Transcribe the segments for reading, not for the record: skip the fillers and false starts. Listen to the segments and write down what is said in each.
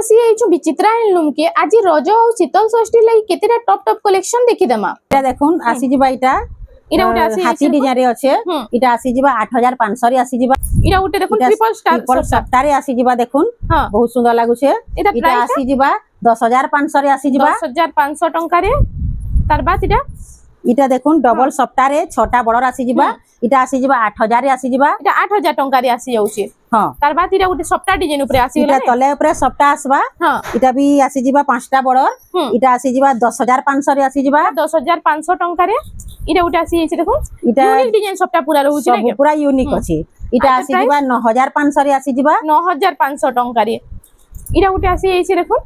आसी एछु विचित्रा हैंडलूम के आज रज और शीतल षष्ठी लई केतेटा टॉप टॉप कलेक्शन देखि देमा। এটা দেখুন আসি যিবা এটা इरा उटे आसी হাতি ডিজাইন রে আছে এটা আসি যিবা 8500 রে আসি যিবা इरा उटे देखुन ट्रिपल स्टार ট্রিপল সপ্তাহে আসি যিবা দেখুন हां বহুত সুন্দর লাগুছে এটা এটা প্রাইস আসি যিবা 10500 রে আসি যিবা 10500 टंका रे तार बाद इरा এটা দেখুন ডবল সপ্তাহে 6টা বড় আসি যিবা এটা আসি যিবা 8000 রে আসি যিবা এটা 8000 टंका रे आसी जाउची। हां तार बाद इरा उटे सप्ताह डिजाइन ऊपर आसी এটা তলে উপরে সপ্তাহ আসবা हां এটা বি আসি যিবা 5টা বড় এটা আসি যিবা 10500 রে আসি যিবা 10500 टंका रे इरा उटे आसी जाइছে দেখুন এটা यूनिक डिजाइन सप्ताह पूरा रहउची सब ना पूरा यूनिक अछि এটা আসি যিবা 9500 রে আসি যিবা 9500 टंका रे इरा उटे आसी जाइছে দেখুন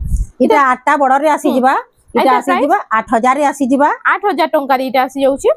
এটা 8টা বড় রে আসি যিবা এটা আসি যিবা 8000 রে আসি যিবা 8000 टंका रे इटा आसी जाउची।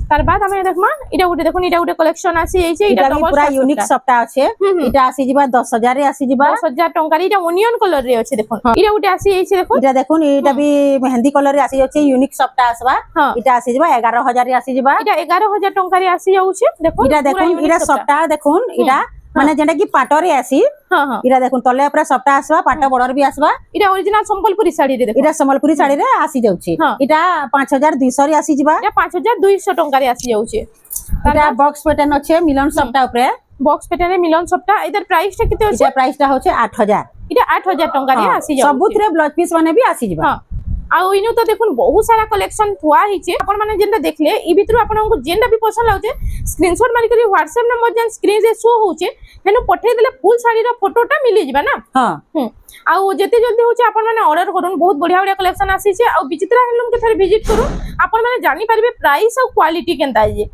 तार बाद हमें देखमा इटा उटे देखुन इटा उटे कलेक्शन आसी जाइছে এটা বি पूरा यूनिक सप्ताह আছে এটা আসি যিবা 10000 রে আসি যিবা 10000 टंका रे इटा ओनियन कलर रे আছে দেখুন इटा उटे आसी जाइছে দেখুন এটা দেখুন এটা বি মেহেন্দি কলর রে আসি যাচ্ছে यूनिक সপ্তাহ আসবা हां এটা আসি যিবা 11000 রে আসি যিবা इटा 11000 टंका रे आसी जाउची देखुन এটা দেখুন এটা সপ্তাহ দেখুন এটা মানে যেটা কি পাটরে আসি हां हां এটা দেখুন তলে উপরে সপ্তাহ আসবা পাট বড়র বি আসবা इटा ओरिजिनल संबलपुरी साड़ी रे देखुन এটা সম্বলপুরি শাড়ি রে আসি যাচ্ছে হ্যাঁ। এটা 5200 রে আসি যিবা इटा 5200 टंका रे आसी जाउची। এটা বক্স প্যাটার্ন আছে মিলন সপ্তাহ উপরে बॉक्स पैटर्न रे मिलन सप्ताह इधर प्राइस टा केते এটা প্রাইসটা হচ্ছে 8000 इटा 8000 टंका रे आसी जाउची। सबुतरे ब्लाउज पीस মানে বি আসি যিবা हां आ इनु तो देखुन बहुत सारा कलेक्शन थुआ हिचे अपन माने जेंटा देखले ई भितरु अपन को जेंटा भी पसंद लाउचे स्क्रीनशॉट मारि करी WhatsApp नंबर जेन स्क्रीन रे शो होचे हेनु पठे देले फुल साड़ी रो फोटोटा मिली जिबा ना। हां आ जेते जल्दी होचे अपन माने ऑर्डर करूँ बहुत बढ़िया बढ़िया कलेक्शन आसी छे आ विचित्रा हैंडलूम के थरे विजिट करूँ अपन माने जानि परबे प्राइस और क्वालिटी केनता जे